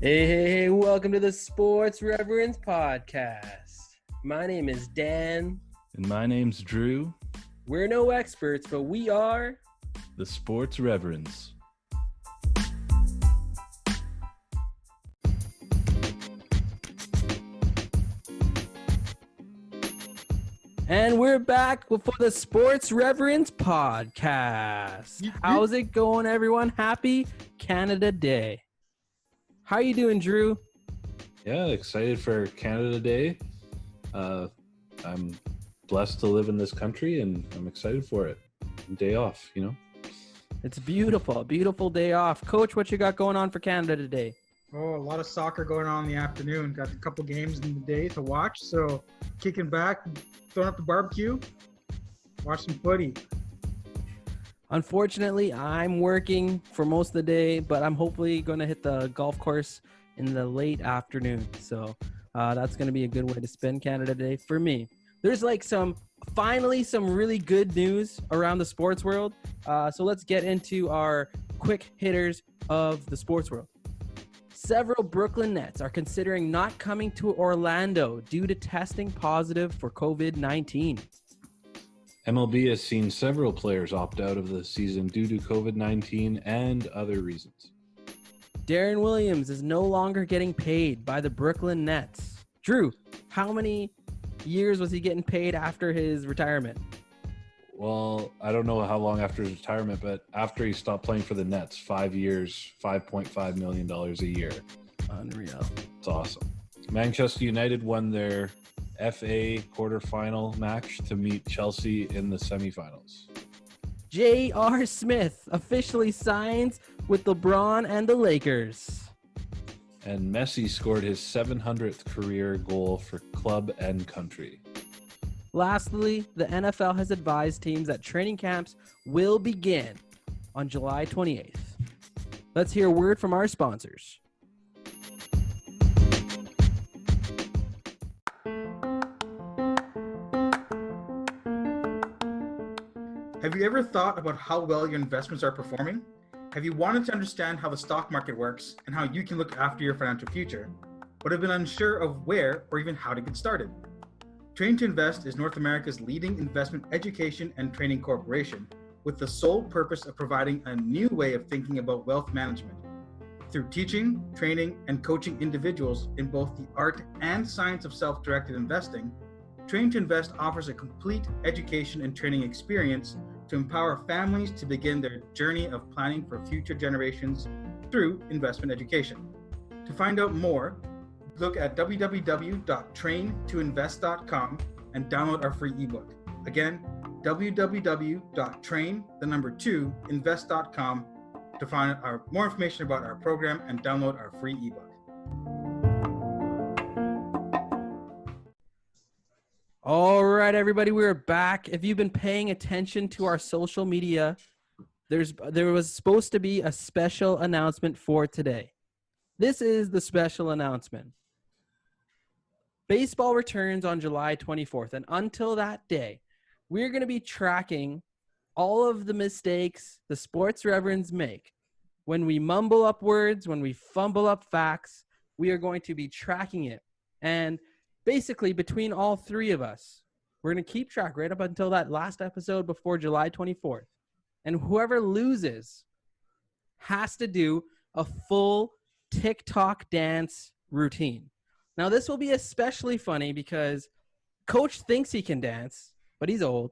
Hey, welcome to the Sports Reverends podcast. My name is Dan. And my name's Drew. We're no experts, but we are the Sports Reverends. And we're back for the Sports Reverends podcast. How's it going, everyone? Happy Canada Day. How you doing, Drew? Yeah, excited for Canada Day. I'm blessed to live in this country, and I'm excited for it. Day off, you know? It's beautiful. Beautiful day off. Coach, what you got going on for Canada today? Oh, a lot of soccer going on in the afternoon. Got a couple games in the day to watch. So kicking back, throwing up the barbecue, watch some footy. Unfortunately, I'm working for most of the day, but I'm hopefully going to hit the golf course in the late afternoon. So that's going to be a good way to spend Canada Day for me. There's finally some really good news around the sports world. So let's get into our quick hitters of the sports world. Several Brooklyn Nets are considering not coming to Orlando due to testing positive for COVID-19. MLB has seen several players opt out of the season due to COVID-19 and other reasons. Darren Williams is no longer getting paid by the Brooklyn Nets. Drew, how many years was he getting paid after his retirement? Well, I don't know how long after his retirement, but after he stopped playing for the Nets, 5 years, $5.5 million a year. Unreal. It's awesome. Manchester United won their FA quarterfinal match to meet Chelsea in the semifinals. J.R. Smith officially signs with LeBron and the Lakers. And Messi scored his 700th career goal for club and country. Lastly, the NFL has advised teams that training camps will begin on July 28th. Let's hear a word from our sponsors. Have you ever thought about how well your investments are performing? Have you wanted to understand how the stock market works and how you can look after your financial future, but have been unsure of where or even how to get started? Train to Invest is North America's leading investment education and training corporation with the sole purpose of providing a new way of thinking about wealth management. Through teaching, training, and coaching individuals in both the art and science of self-directed investing, Train to Invest offers a complete education and training experience to empower families to begin their journey of planning for future generations through investment education. To find out more, look at www.traintoinvest.com and download our free ebook. Again, www.train2invest.com to find more information about our program and download our free ebook. All right, everybody, we're back. If you've been paying attention to our social media, there was supposed to be a special announcement for today. This is the special announcement. Baseball returns on July 24th, and until that day, we're going to be tracking all of the mistakes the sports reverends make. When we mumble up words, when we fumble up facts, we are going to be tracking it. And basically, between all three of us, we're going to keep track right up until that last episode before July 24th. And whoever loses has to do a full TikTok dance routine. Now, this will be especially funny because Coach thinks he can dance, but he's old.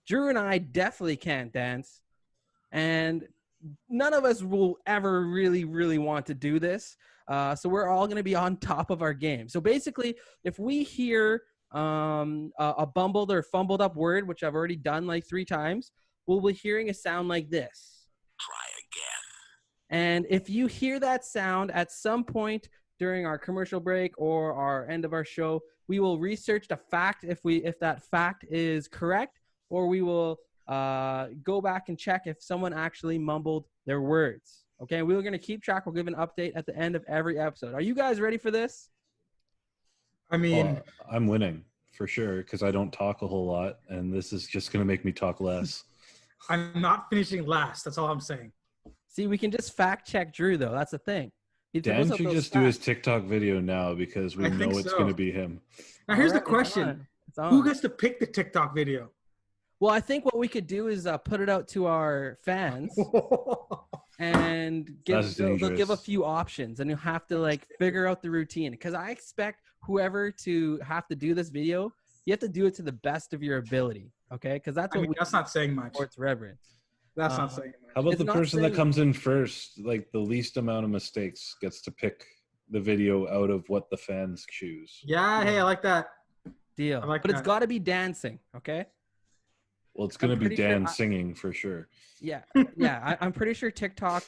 Drew and I definitely can't dance. And none of us will ever really, really want to do this. So we're all going to be on top of our game. So basically, if we hear a bumbled or fumbled up word, which I've already done like 3 times, we'll be hearing a sound like this. Try again. And if you hear that sound at some point during our commercial break or our end of our show, we will research the fact if that fact is correct, or we will go back and check if someone actually mumbled their words. Okay, we're going to keep track. We'll give an update at the end of every episode. Are you guys ready for this? I mean, I'm winning for sure because I don't talk a whole lot, and this is just going to make me talk less. I'm not finishing last. That's all I'm saying. See, we can just fact check Drew, though. That's the thing. He Dan throws up should those just do his stats. TikTok video now because we I know think it's so. going to be him. Now here's the Alright, question: It's on. who gets to pick the TikTok video? Well, I think what we could do is put it out to our fans and That's they'll give a dangerous. few options, and you'll have to like figure out the routine. Because I expect whoever to have to do this video, you have to do it to the best of your ability. Okay, because that's I what mean, we that's not saying much. sports reverence. That's not saying How much. about It's the not person that saying- comes in first, like the least amount of mistakes, gets to pick the video out of what the fans choose? Yeah, hey, I like that. Deal, I like but it's that. got to be dancing. Okay. Well, it's going to be pretty sure Dan singing for sure. Yeah, I'm pretty sure TikTok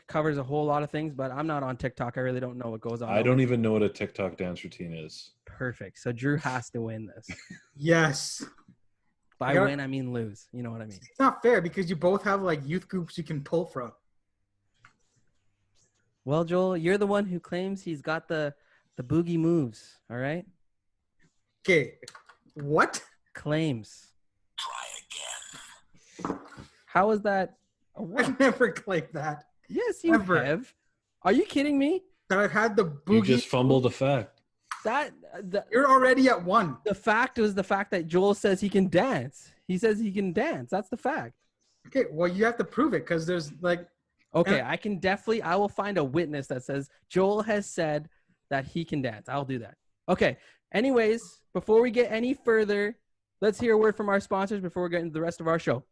covers a whole lot of things, but I'm not on TikTok. I really don't know what goes on. I don't even know what a TikTok dance routine is. Perfect. So Drew has to win this. Yes. By Yeah. win, I mean lose. You know what I mean? It's not fair because you both have like youth groups you can pull from. Well, Joel, you're the one who claims he's got the boogie moves. All right, Okay. What? claims. How is that? A what? I've never claimed that. Yes, you Ever. have. Are you kidding me? That I've had the You boogie. just fumbled a fact. You're already at one. The fact was the fact that Joel says he can dance. He says he can dance. That's the fact. Okay, well you have to prove it because there's like Okay, I will find a witness that says Joel has said that he can dance. I'll do that. Okay. Anyways, before we get any further, let's hear a word from our sponsors before we get into the rest of our show.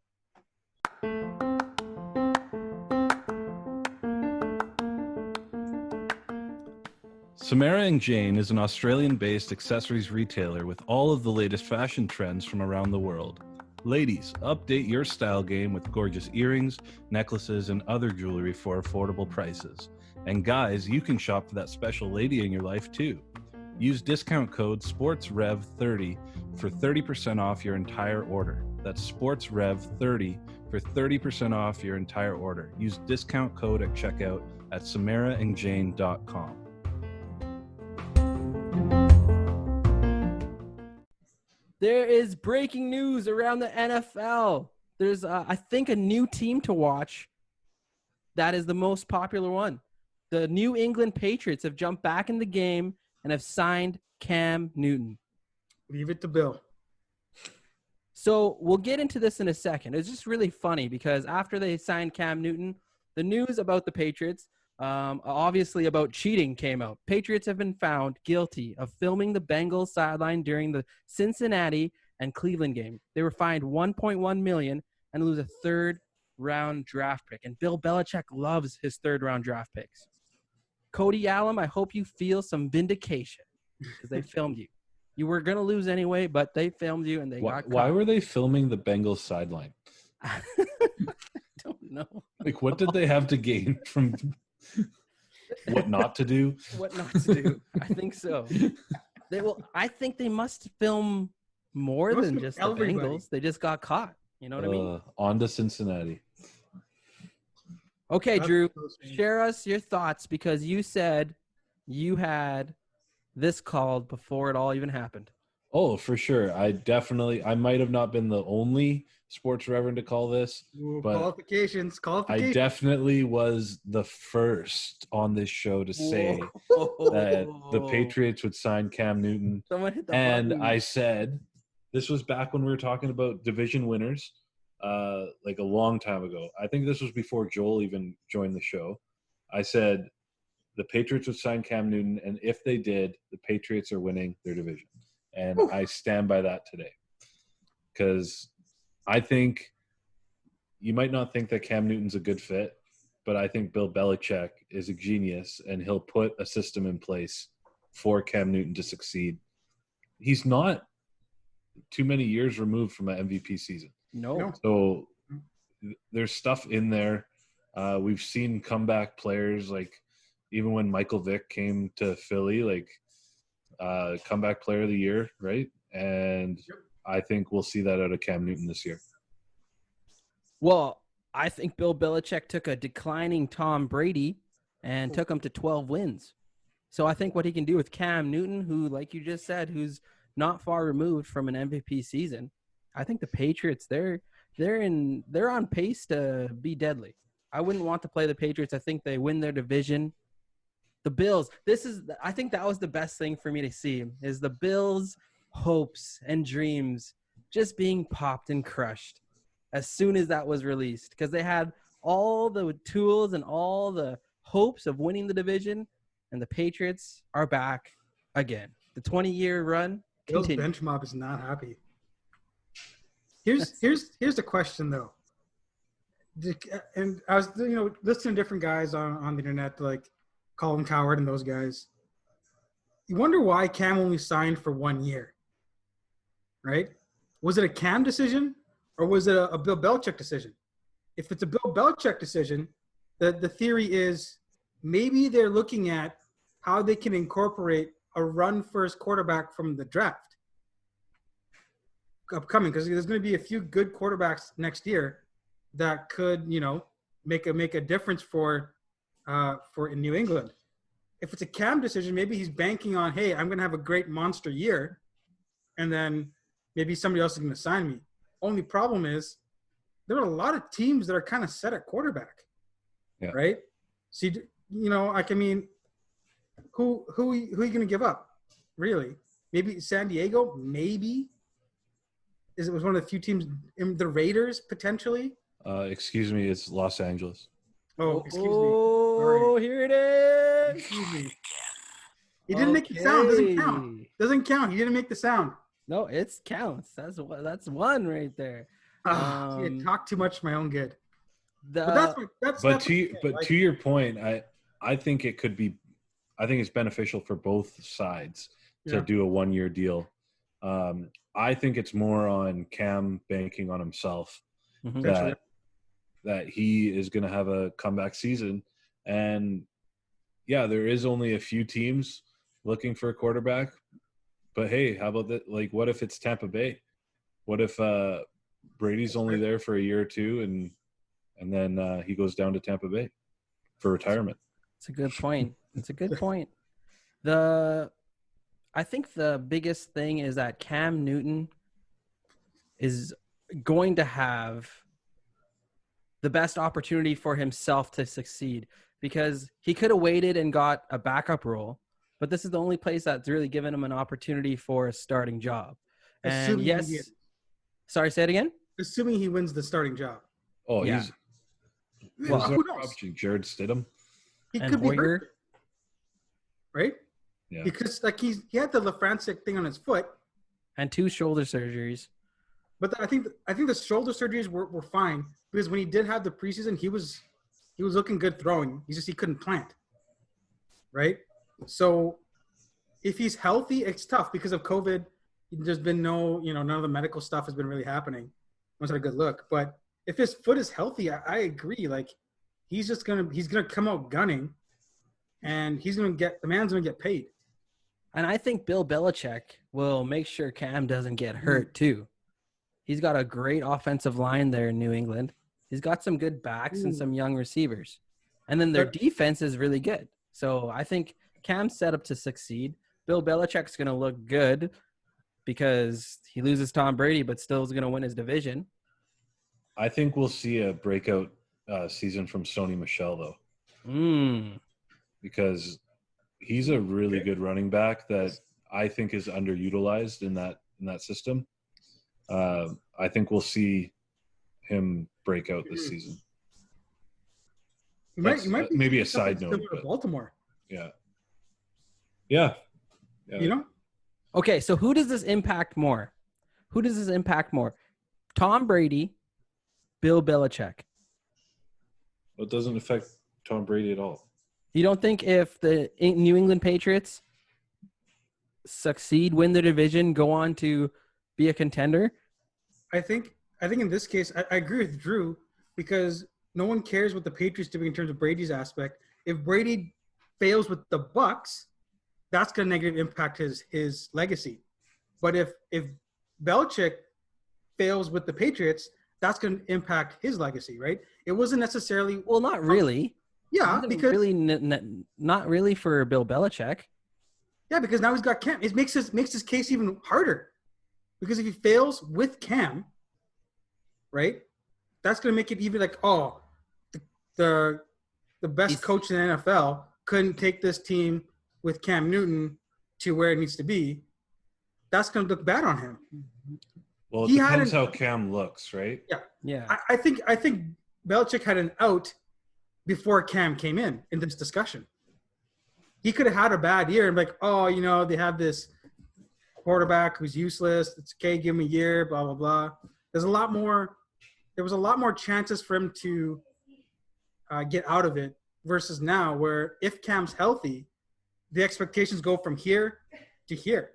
Samara and Jane is an Australian-based accessories retailer with all of the latest fashion trends from around the world. Ladies, update your style game with gorgeous earrings, necklaces, and other jewelry for affordable prices. And guys, you can shop for that special lady in your life too. Use discount code SPORTSREV30 for 30% off your entire order. That's SPORTSREV30 for 30% off your entire order. Use discount code at checkout at samaraandjane.com. There is breaking news around the NFL. There's, I think, a new team to watch that is the most popular one. The New England Patriots have jumped back in the game and have signed Cam Newton. leave it to Bill. So we'll get into this in a second. It's just really funny because after they signed Cam Newton, the news about the Patriots, obviously about cheating, came out. Patriots have been found guilty of filming the Bengals sideline during the Cincinnati and Cleveland game. They were fined $1.1 million and lose a third-round draft pick. And Bill Belichick loves his third-round draft picks. Cody Allen, I hope you feel some vindication because they filmed you. You were going to lose anyway, but they filmed you and they got caught. Why were they filming the Bengals sideline? I don't know. Like, what did they have to gain from what not to do? What not to do. I think so. I think they must film more They must than film just the everybody. Bengals. They just got caught. You know what I mean? On to Cincinnati. Okay, That's Drew, so strange. share us your thoughts because you said you had this called before it all even happened. Oh, for sure. I might have not been the only sports reverend to call this. Ooh, but qualifications. I definitely was the first on this show to say that the Patriots would sign Cam Newton. Someone hit the And button. I said, this was back when we were talking about division winners, like a long time ago. I think this was before Joel even joined the show. I said the Patriots would sign Cam Newton, and if they did, the Patriots are winning their division. And I stand by that today. Because I think you might not think that Cam Newton's a good fit, but I think Bill Belichick is a genius, and he'll put a system in place for Cam Newton to succeed. He's not too many years removed from an MVP season. No. So there's stuff in there. We've seen comeback players, like even when Michael Vick came to Philly, like comeback player of the year, right? And I think we'll see that out of Cam Newton this year. Well, I think Bill Belichick took a declining Tom Brady and took him to 12 wins. So I think what he can do with Cam Newton, who, like you just said, who's not far removed from an MVP season, I think the Patriots, they're on pace to be deadly. I wouldn't want to play the Patriots. I think they win their division The Bills. I think that was the best thing for me to see is the Bills' hopes and dreams just being popped and crushed as soon as that was released, because they had all the tools and all the hopes of winning the division, and the Patriots are back again. The 20-year run Bill's continues. bench mob is not happy. Here's the question though. And I was listening to different guys on the internet like Colin Coward and those guys. You wonder why Cam only signed for 1 year, right? Was it a Cam decision or was it a Bill Belichick decision? If it's a Bill Belichick decision, the theory is maybe they're looking at how they can incorporate a run-first quarterback from the draft upcoming, because there's going to be a few good quarterbacks next year that could, make a difference for in New England. If it's a Cam decision, maybe he's banking on, hey, I'm going to have a great monster year, and then maybe somebody else is going to sign me. Only problem is there are a lot of teams that are kind of set at quarterback, right? So, who are you going to give up, really? Maybe San Diego, maybe. It was one of the few teams, the Raiders, potentially. Excuse me, it's Los Angeles. Oh, excuse me. Oh, here it is. Excuse me. He didn't make the sound. Doesn't count. He didn't make the sound. No, it counts. That's one right there. I talk too much for my own good. To your point, I think it could be. I think it's beneficial for both sides to do a 1-year deal. I think it's more on Cam banking on himself that he is going to have a comeback season. And yeah, there is only a few teams looking for a quarterback, but hey, how about that? Like, what if it's Tampa Bay? What if Brady's only there for a year or two and then he goes down to Tampa Bay for retirement? It's a good point. I think the biggest thing is that Cam Newton is going to have the best opportunity for himself to succeed, because he could have waited and got a backup role, but this is the only place that's really given him an opportunity for a starting job. And sorry, say it again? Assuming he wins the starting job. Oh, yeah. Who knows? Jared Stidham. He and could be Hoyer. hurt, right? Yeah. Because he had the LaFrantic thing on his foot, and 2 shoulder surgeries. But I think the shoulder surgeries were fine, because when he did have the preseason, he was looking good throwing. He couldn't plant, right? So if he's healthy, it's tough because of COVID. There's been none of the medical stuff has been really happening. It's not a good look. But if his foot is healthy, I agree. Like he's gonna come out gunning, and the man's gonna get paid. And I think Bill Belichick will make sure Cam doesn't get hurt too. He's got a great offensive line there in New England. He's got some good backs and some young receivers. And then their defense is really good. So I think Cam's set up to succeed. Bill Belichick's going to look good because he loses Tom Brady, but still is going to win his division. I think we'll see a breakout season from Sony Michel, though. Because he's a really good running back that I think is underutilized in that system. I think we'll see him break out this season. You might be maybe a side note. To Baltimore. Yeah. Okay, so who does this impact more? Tom Brady, Bill Belichick? Well, it doesn't affect Tom Brady at all. You don't think if the New England Patriots succeed, win the division, go on to be a contender? I think in this case, I agree with Drew, because no one cares what the Patriots do in terms of Brady's aspect. If Brady fails with the Bucks, that's going to negatively impact his legacy. But if Belichick fails with the Patriots, that's going to impact his legacy, right? It wasn't necessarily. Well, not really. Yeah, because really not really for Bill Belichick. Yeah, because now he's got Cam. It makes his case even harder. Because if he fails with Cam, right, that's going to make it even like, the best coach in the NFL couldn't take this team with Cam Newton to where it needs to be, that's going to look bad on him. Well, it depends how Cam looks, right? Yeah. I think Belichick had an out before Cam came in this discussion. He could have had a bad year and like, oh, they have this quarterback who's useless. It's okay, give him a year, blah, blah, blah. There was a lot more chances for him to get out of it versus now where if Cam's healthy, the expectations go from here to here.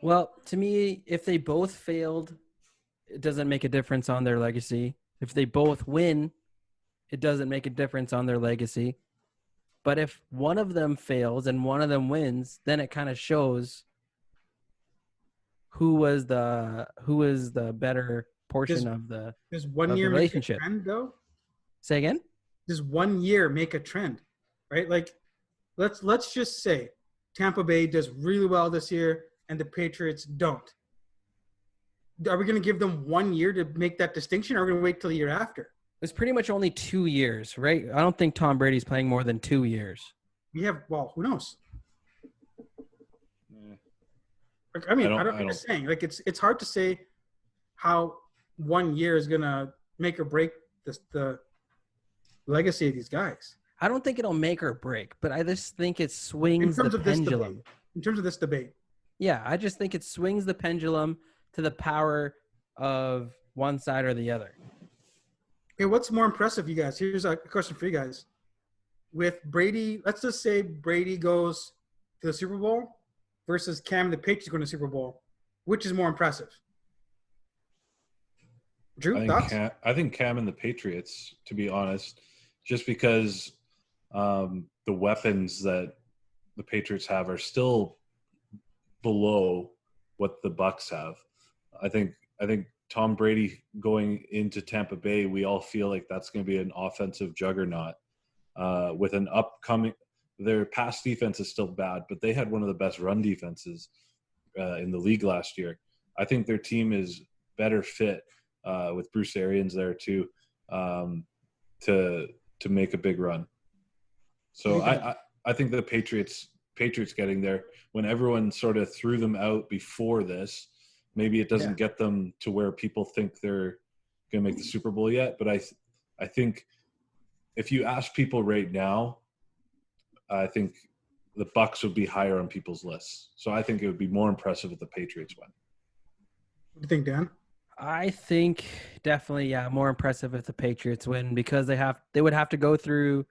Well, to me, if they both failed, it doesn't make a difference on their legacy. If they both win, it doesn't make a difference on their legacy. But if one of them fails and one of them wins, then it kind of shows who was the better portion of the Does 1 of year the make a relationship. trend though? Say again? Does 1 year make a trend? Right? Like let's just say Tampa Bay does really well this year and the Patriots don't. Are we going to give them 1 year to make that distinction, or are we going to wait till the year after? It's pretty much only 2 years, right? I don't think Tom Brady's playing more than 2 years. Who knows? Yeah. Like, I'm just saying, like it's hard to say how 1 year is going to make or break the legacy of these guys. I don't think it'll make or break, but I just think it swings the pendulum. In terms of this debate. Yeah, I just think it swings the pendulum to the power of one side or the other. Okay, what's more impressive, you guys? Here's a question for you guys. With Brady, let's just say Brady goes to the Super Bowl versus Cam and the Patriots going to the Super Bowl. Which is more impressive? Drew, thoughts? I think Cam and the Patriots, to be honest, just because the weapons that the Patriots have are still below what the Bucs have. I think Tom Brady going into Tampa Bay, we all feel like that's going to be an offensive juggernaut with an upcoming. Their pass defense is still bad, but they had one of the best run defenses in the league last year. I think their team is better fit with Bruce Arians there too to make a big run. So I think the Patriots getting there when everyone sort of threw them out before this. Maybe it doesn't get them to where people think they're going to make the Super Bowl yet. But I think if you ask people right now, I think the Bucs would be higher on people's lists. So I think it would be more impressive if the Patriots win. What do you think, Dan? I think definitely, more impressive if the Patriots win because they would have to go through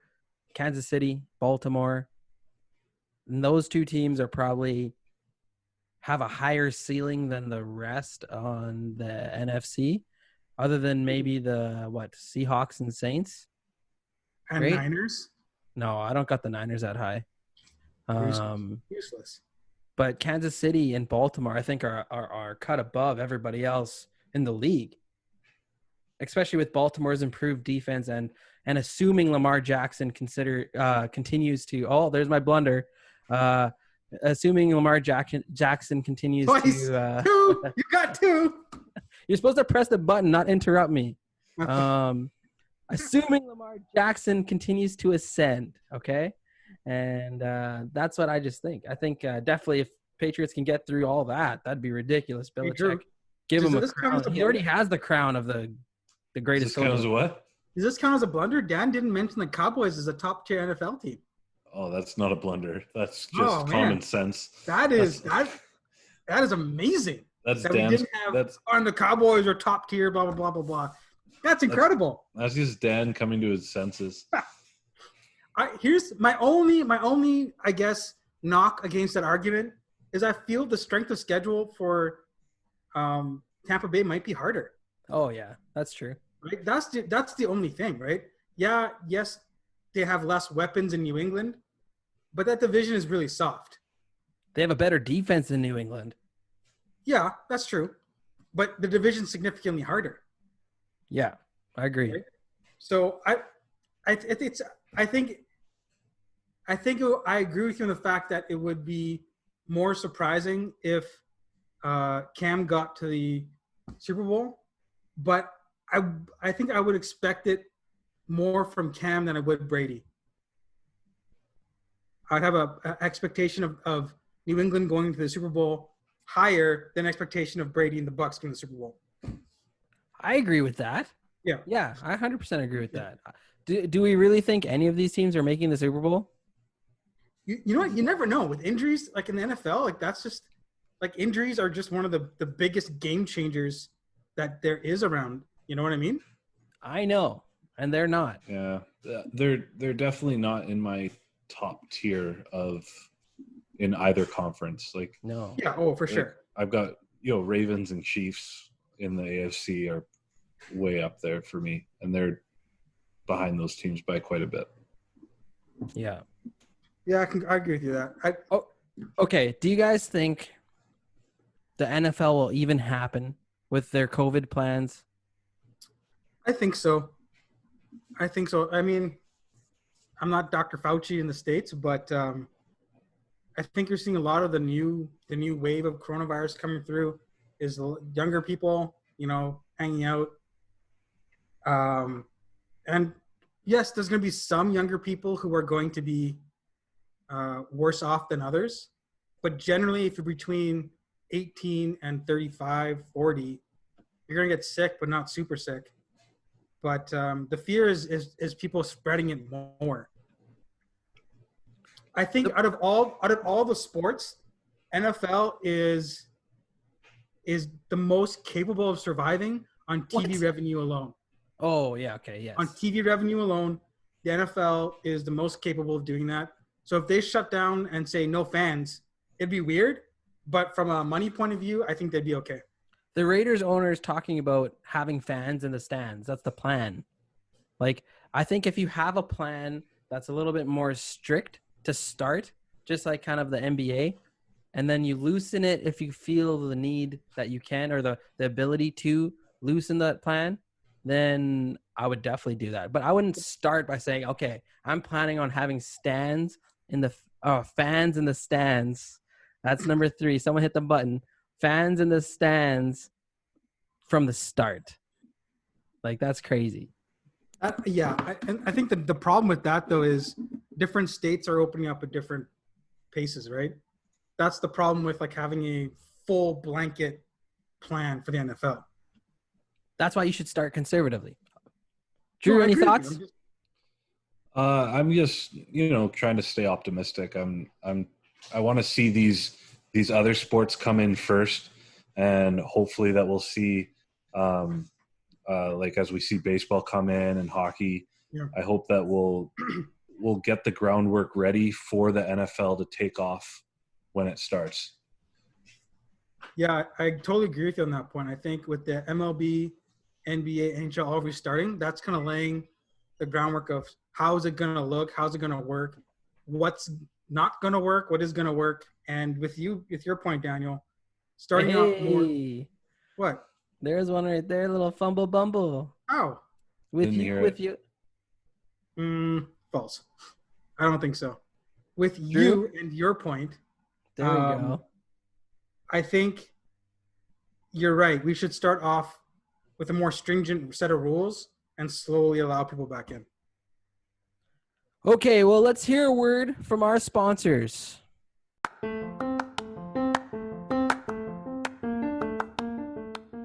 Kansas City, Baltimore. And those two teams are probably have a higher ceiling than the rest on the NFC, other than maybe the Seahawks and Saints. And right? Niners? No, I don't got the Niners that high. Useless. But Kansas City and Baltimore, I think, are cut above everybody else in the league, especially with Baltimore's improved defense and assuming Lamar Jackson continues to. Oh, there's my blunder. Assuming Lamar Jackson continues Twice. to. Two. You got two. You're supposed to press the button, not interrupt me. Assuming Lamar Jackson continues to ascend, okay? And that's what I just think. I think definitely if Patriots can get through all that, that'd be ridiculous. Belichick, give him a crown. He already has the crown of the greatest. Does this count as what? Does this count as a blunder? Dan didn't mention the Cowboys as a top-tier NFL team. Oh, that's not a blunder. That's just common sense. That is amazing. That's that Dan's. We didn't have on the Cowboys are top tier. Blah blah blah blah blah. That's incredible. That's just Dan coming to his senses. Here's my only I guess knock against that argument is I feel the strength of schedule for Tampa Bay might be harder. Oh yeah, that's true. Right? That's the only thing, right? Yeah, yes, they have less weapons in New England, but that division is really soft. They have a better defense than New England. Yeah, that's true. But the division's significantly harder. Yeah, I agree. Right? So I think I agree with you on the fact that it would be more surprising if Cam got to the Super Bowl, but I think I would expect it more from Cam than I would Brady. I'd have a expectation of New England going to the Super Bowl higher than expectation of Brady and the Bucks going to the Super Bowl. I agree with that. Yeah. Yeah, I 100% agree with that. Do we really think any of these teams are making the Super Bowl? You know what? You never know. With injuries, like in the NFL, like that's just like injuries are just one of the biggest game changers that there is around. You know what I mean? I know, and they're not. Yeah, they're definitely not in my top tier of in either conference. Like, No. Yeah. Oh, for sure. I've got Ravens and Chiefs in the AFC are way up there for me, and they're behind those teams by quite a bit. Yeah. Yeah, I agree with you that. Okay, do you guys think the NFL will even happen with their COVID plans? I think so. I mean, I'm not Dr. Fauci in the States, but I think you're seeing a lot of the new wave of coronavirus coming through is younger people, hanging out. And yes, there's going to be some younger people who are going to be worse off than others. But generally, if you're between 18 and 35, 40, you're going to get sick, but not super sick. But the fear is people spreading it more. I think out of all the sports, NFL is the most capable of surviving on TV revenue alone. Oh, yeah, okay, yes. On TV revenue alone, the NFL is the most capable of doing that. So if they shut down and say no fans, it'd be weird. But from a money point of view, I think they'd be okay. The Raiders owner is talking about having fans in the stands. That's the plan. Like, I think if you have a plan that's a little bit more strict to start, just like kind of the NBA, and then you loosen it if you feel the need that you can, or the ability to loosen that plan, then I would definitely do that. But I wouldn't start by saying, okay, I'm planning on having stands in the fans in the stands. That's number 3. Someone hit the button. Fans in the stands from the start. Like, that's crazy. I think the problem with that, though, is different states are opening up at different paces, right? That's the problem with like having a full blanket plan for the NFL. That's why you should start conservatively. Drew, any thoughts? I'm just trying to stay optimistic. I want to see these other sports come in first, and hopefully that we'll see like as we see baseball come in and hockey. Yeah. I hope that we'll get the groundwork ready for the NFL to take off when it starts. Yeah, I totally agree with you on that point. I think with the MLB, NBA, NHL all restarting, that's kind of laying the groundwork of how is it going to look, how's it going to work, what's not going to work, what is going to work. And with your point, Daniel, starting out more. What? There's one right there, little fumble bumble. Oh. With you. False. I don't think so. With Drew? You and your point. There we go. I think you're right. We should start off with a more stringent set of rules and slowly allow people back in. Okay, well, let's hear a word from our sponsors.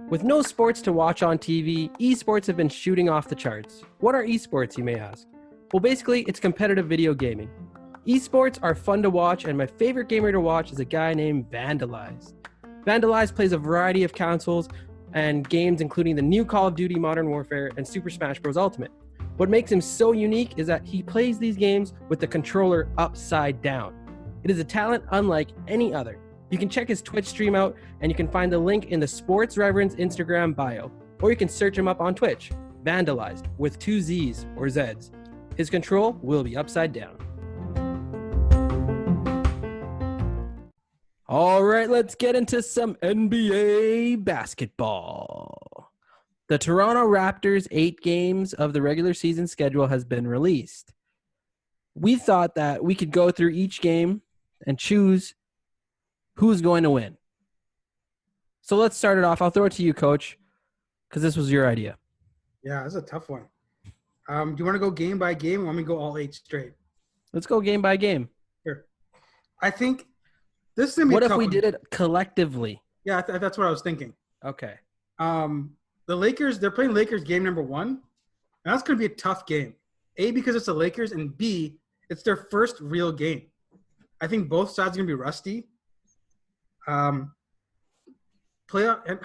With no sports to watch on TV, esports have been shooting off the charts. What are esports, you may ask? Well, basically, it's competitive video gaming. Esports are fun to watch, and my favorite gamer to watch is a guy named Vandalized. Vandalized plays a variety of consoles and games, including the new Call of Duty Modern Warfare and Super Smash Bros. Ultimate. What makes him so unique is that he plays these games with the controller upside down. It is a talent unlike any other. You can check his Twitch stream out, and you can find the link in the Sports Reverends Instagram bio, or you can search him up on Twitch, Vandalized, with 2 Z's or Z's. His control will be upside down. All right, let's get into some NBA basketball. The Toronto Raptors' 8 games of the regular season schedule has been released. We thought that we could go through each game and choose who's going to win. So let's start it off. I'll throw it to you, Coach, because this was your idea. Yeah, that's a tough one. Do you want to go game by game, or want me to go all 8 straight? Let's go game by game. Sure. I think this is gonna be What a if tough we one. did it collectively? Yeah, that's what I was thinking. Okay. The Lakers, they're playing Lakers game number 1, and that's going to be a tough game. A, because it's the Lakers, and B, it's their first real game. I think both sides are going to be rusty. Playoff, and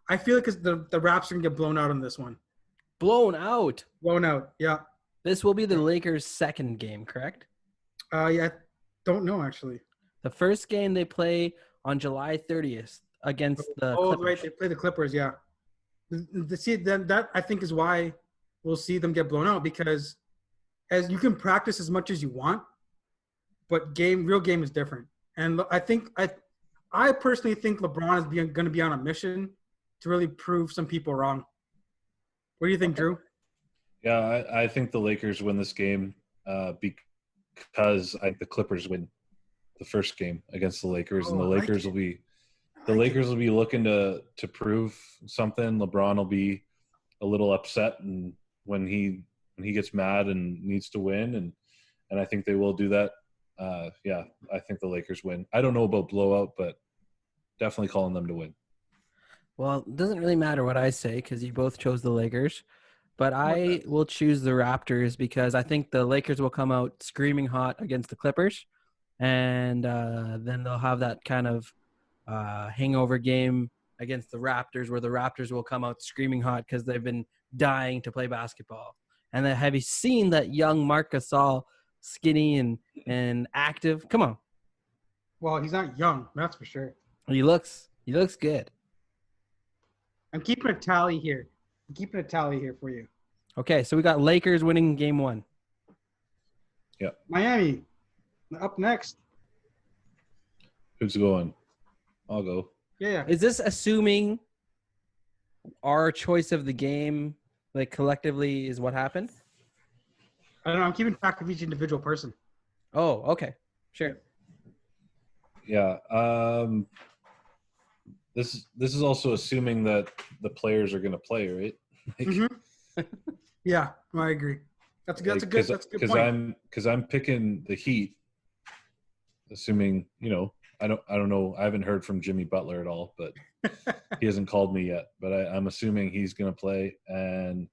I feel like the Raps are going to get blown out on this one. Blown out. Blown out, yeah. This will be the Lakers' second game, correct? Yeah, I don't know, actually. The first game they play on July 30th against the Clippers. Right, they play the Clippers, yeah. See, then that I think is why we'll see them get blown out, because as you can practice as much as you want, but real game is different. And I personally think LeBron is going to be on a mission to really prove some people wrong. What do you think, Drew? Yeah, I think the Lakers win this game because I think the Clippers win the first game against the Lakers, and the Lakers will be looking to prove something. LeBron will be a little upset, and when he gets mad and needs to win, and I think they will do that. Yeah, I think the Lakers win. I don't know about blowout, but definitely calling them to win. Well, it doesn't really matter what I say because you both chose the Lakers. But I will choose the Raptors because I think the Lakers will come out screaming hot against the Clippers. And then they'll have that kind of hangover game against the Raptors where the Raptors will come out screaming hot because they've been dying to play basketball. And then have you seen that young Marc Gasol, skinny and active? Come on. Well, he's not young, that's for sure. He looks good. I'm keeping a tally here. For you. Okay, so we got Lakers winning game 1. Yeah. Miami, up next. Who's going? I'll go. Yeah. Is this assuming our choice of the game, like collectively, is what happened? I don't know. I'm keeping track of each individual person. Oh, okay. Sure. Yeah. This is also assuming that the players are going to play, right? Yeah, I agree. That's a good point. Because I'm picking the Heat, assuming I don't know. I haven't heard from Jimmy Butler at all, but he hasn't called me yet. But I'm assuming he's going to play, and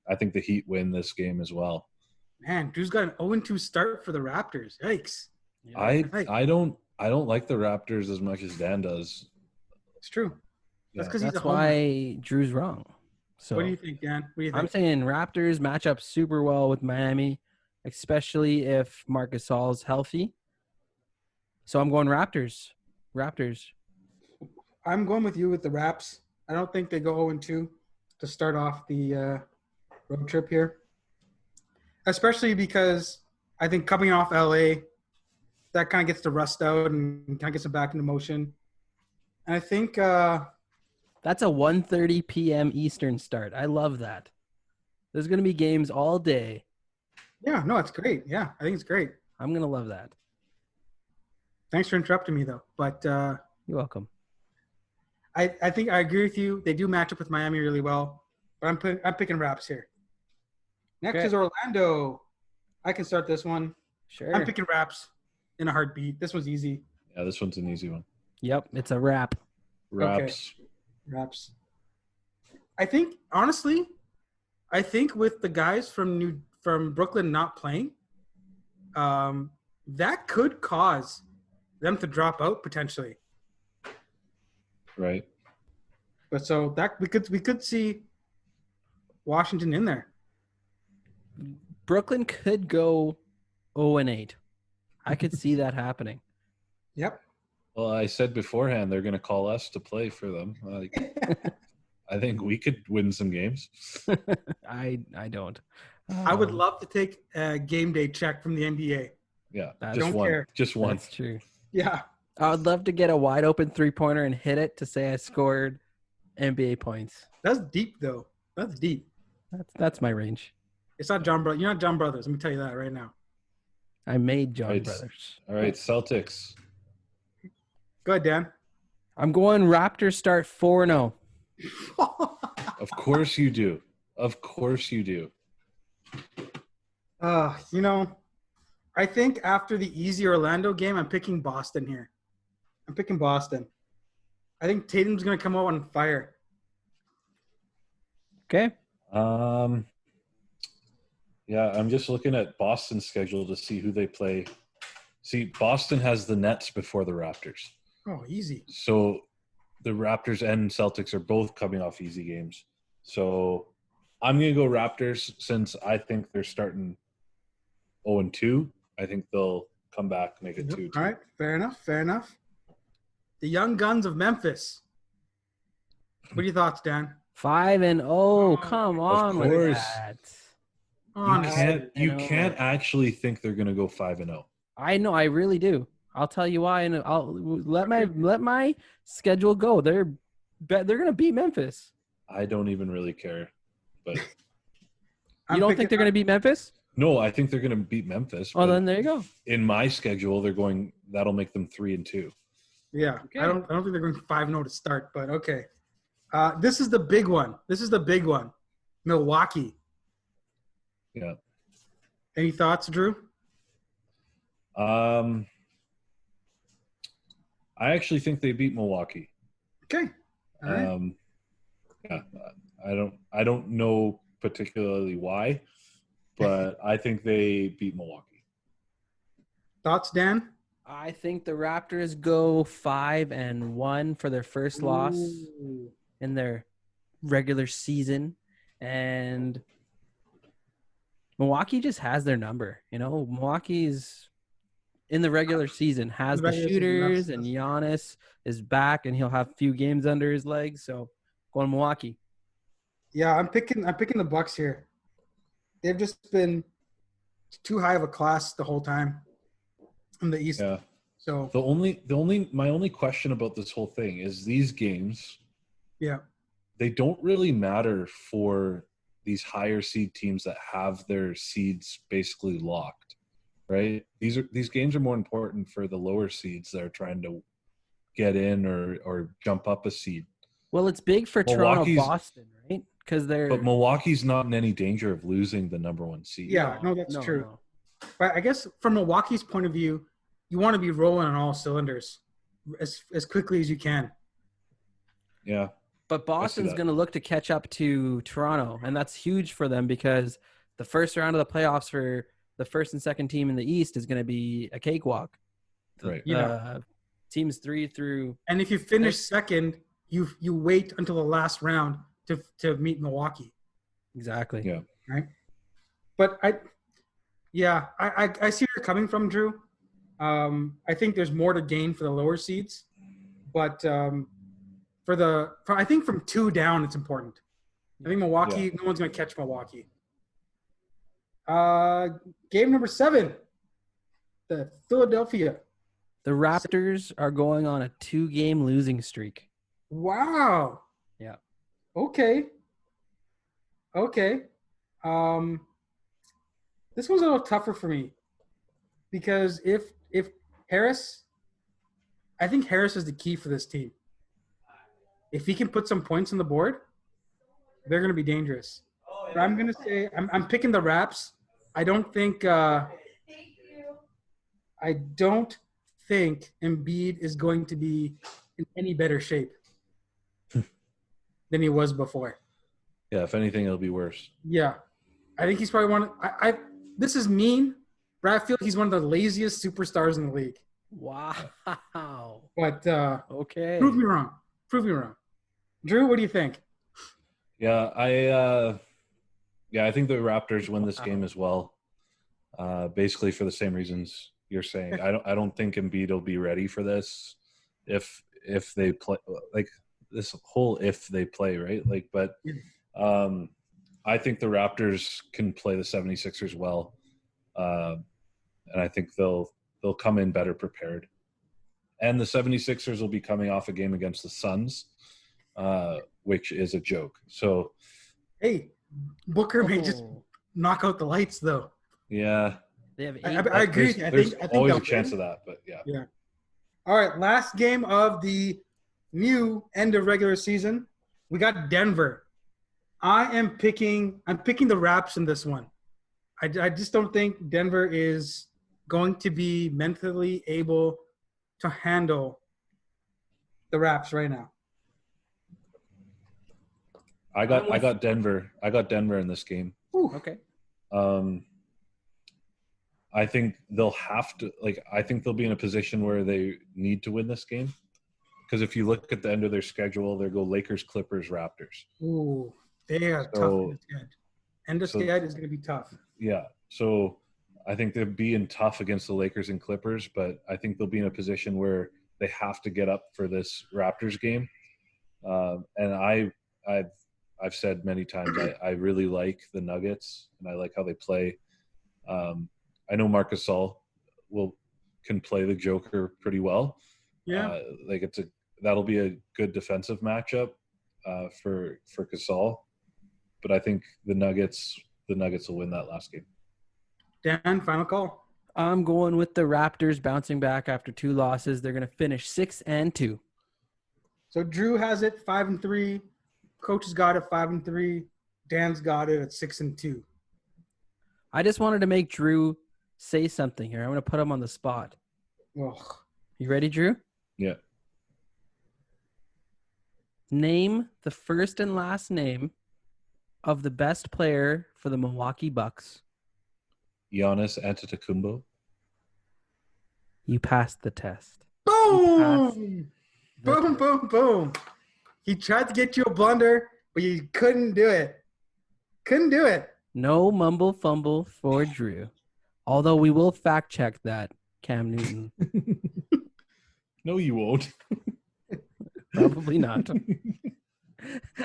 I think the Heat win this game as well. Man, Drew's got an 0-2 start for the Raptors. Yikes! Yeah. I don't like the Raptors as much as Dan does. It's true. That's because That's why Drew's wrong. So what do you think, Dan? What do you think? I'm saying Raptors match up super well with Miami, especially if Marc Gasol's healthy. So I'm going Raptors. I'm going with you with the Raps. I don't think they go 0-2 to start off the road trip here. Especially because I think coming off LA, that kind of gets the rust out and kind of gets them back into motion. And I think that's a 1:30 p.m. Eastern start. I love that. There's going to be games all day. Yeah, no, it's great. Yeah, I think it's great. I'm going to love that. Thanks for interrupting me, though. But you're welcome. I think I agree with you. They do match up with Miami really well. But I'm picking Raps here. Next is Orlando. I can start this one. Sure. I'm picking Raps in a heartbeat. This one's easy. Yeah, this one's an easy one. Yep, it's a wrap. Raps. Okay. Raps. I think honestly, with the guys from Brooklyn not playing, that could cause them to drop out potentially. Right. But so that we could see Washington in there. Brooklyn could go 0-8. I could see that happening. Yep. Well, I said beforehand they're going to call us to play for them. I think we could win some games. I don't. I would love to take a game day check from the NBA. Yeah, just one. Care. Just one. That's true. Yeah. I would love to get a wide open 3-pointer and hit it to say I scored NBA points. That's deep, though. That's deep. That's my range. It's not John Brothers. You're not John Brothers. Let me tell you that right now. I made John Brothers. All right, Celtics. Go ahead, Dan. I'm going Raptors start 4-0. Of course you do. Of course you do. You know, I think after the easy Orlando game, I'm picking Boston here. I'm picking Boston. I think Tatum's going to come out on fire. Okay. Yeah, I'm just looking at Boston's schedule to see who they play. See, Boston has the Nets before the Raptors. Oh, easy. So the Raptors and Celtics are both coming off easy games. So I'm going to go Raptors since I think they're starting 0-2. I think they'll come back, make it 2-2. All right, fair enough, fair enough. The Young Guns of Memphis. What are your thoughts, Dan? 5-0. Come on with course. that. Honestly. You can't actually think they're going to go 5-0. I know, I really do. I'll tell you why, and I'll let my schedule go. They're going to beat Memphis. I don't even really care, but you don't think they're going to beat Memphis? No, I think they're going to beat Memphis. Oh, then there you go. In my schedule, they're going. That'll make them 3-2. Yeah, Okay. I don't think they're going 5-0 to start, but okay. This is the big one. Milwaukee. Yeah. Any thoughts, Drew? I actually think they beat Milwaukee. Okay. All right. Yeah, I don't know particularly why, but I think they beat Milwaukee. Thoughts, Dan? I think the Raptors go 5-1 for their first loss in their regular season, and Milwaukee just has their number. You know, Milwaukee's in the regular season has the shooters, and Giannis is back, and he'll have a few games under his legs. So, going Milwaukee. Yeah, I'm picking the Bucks here. They've just been too high of a class the whole time in the East. Yeah. So my only question about this whole thing is these games. Yeah. They don't really matter for these higher seed teams that have their seeds basically locked, right? These games are more important for the lower seeds that are trying to get in or jump up a seed. Well, it's big for Toronto, Boston, right? But Milwaukee's not in any danger of losing the number one seed. Yeah, that's true. No. But I guess from Milwaukee's point of view, you want to be rolling on all cylinders as quickly as you can. Yeah. But Boston's going to look to catch up to Toronto, and that's huge for them because the first round of the playoffs for the first and second team in the East is going to be a cakewalk. Right. Teams 3 through. And if you finish second, you wait until the last round to meet Milwaukee. Exactly. Yeah. Right. But I see where you're coming from, Drew. I think there's more to gain for the lower seeds, but I think from 2 down, it's important. I think Milwaukee, no one's going to catch Milwaukee. Game number 7, the Philadelphia. The Raptors are going on a 2-game losing streak. Wow. Yeah. Okay. This one's a little tougher for me because if Harris, I think Harris is the key for this team. If he can put some points on the board, they're going to be dangerous. But I'm going to say I'm picking the Raps. I don't think Embiid is going to be in any better shape than he was before. Yeah, if anything, it'll be worse. Yeah. I think he's probably one – this is mean, but I feel like he's one of the laziest superstars in the league. Wow. But okay. Prove me wrong. Drew, what do you think? Yeah, I think the Raptors win this game as well. Basically for the same reasons you're saying. I don't think Embiid will be ready for this if they play like this whole if they play, right? Like but I think the Raptors can play the 76ers well. And I think they'll come in better prepared. And the 76ers will be coming off a game against the Suns, which is a joke. So, hey, Booker may just knock out the lights, though. Yeah. They have 8. I agree. There's always a chance of that, but yeah. Yeah. All right, last game of the new end of regular season. We got Denver. I'm picking the Raps in this one. I just don't think Denver is going to be mentally able to handle the Raps right now. I got Denver. I got Denver in this game. Okay. I think they'll have to, I think they'll be in a position where they need to win this game. Because if you look at the end of their schedule, they go Lakers, Clippers, Raptors. Ooh, they are tough. End of schedule is going to be tough. Yeah. So I think they'll be in tough against the Lakers and Clippers, but I think they'll be in a position where they have to get up for this Raptors game. And I've said many times I really like the Nuggets and I like how they play. I know Marc Gasol can play the Joker pretty well. Yeah, that'll be a good defensive matchup for Gasol. But I think the Nuggets will win that last game. Dan, final call. I'm going with the Raptors bouncing back after 2 losses. They're going to finish 6-2. So Drew has it 5-3. Coach has got it 5-3. Dan's got it at 6-2. I just wanted to make Drew say something here. I'm going to put him on the spot. Ugh. You ready, Drew? Yeah. Name the first and last name of the best player for the Milwaukee Bucks. Giannis Antetokounmpo. You passed the test. Boom! Boom, boom, boom. He tried to get you a blunder, but you couldn't do it. Couldn't do it. No mumble fumble for Drew. Although we will fact check that, Cam Newton. No, you won't. Probably not.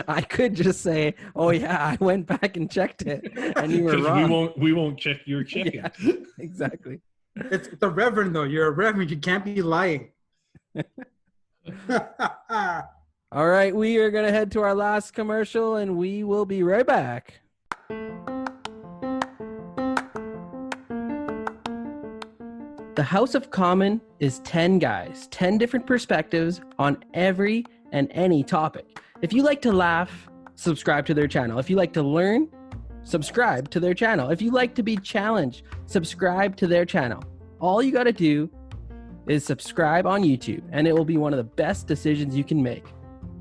I could just say, "Oh yeah, I went back and checked it, and you were wrong." We won't check your checking. Yeah, exactly. It's the Reverend though. You're a Reverend. You can't be lying. All right, we are gonna head to our last commercial, and we will be right back. The House of Common is 10 guys, 10 different perspectives on every and any topic. If you like to laugh, subscribe to their channel. If you like to learn, subscribe to their channel. If you like to be challenged, subscribe to their channel. All you got to do is subscribe on YouTube, and it will be one of the best decisions you can make.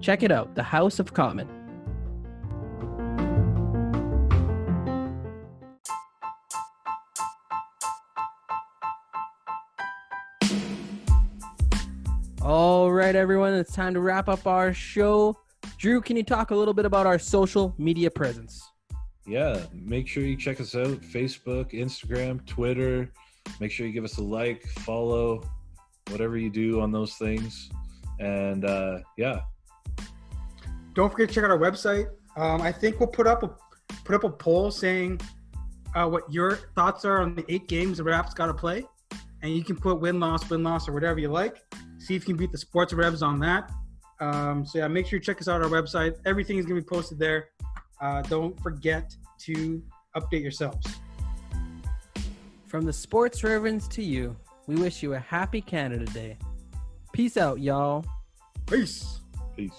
Check it out, The House of Common. All right, everyone, it's time to wrap up our show. Drew, can you talk a little bit about our social media presence? Yeah, make sure you check us out. Facebook, Instagram, Twitter. Make sure you give us a like, follow, whatever you do on those things. And yeah. Don't forget to check out our website. I think we'll put up a poll saying what your thoughts are on the 8 games the Raps got to play. And you can put win-loss, or whatever you like. See if you can beat the Sports Revs on that. So yeah, make sure you check us out on our website. Everything is going to be posted there. Don't forget to update yourselves. From the Sports Reverends to you, we wish you a happy Canada Day. Peace out, y'all. Peace. Peace.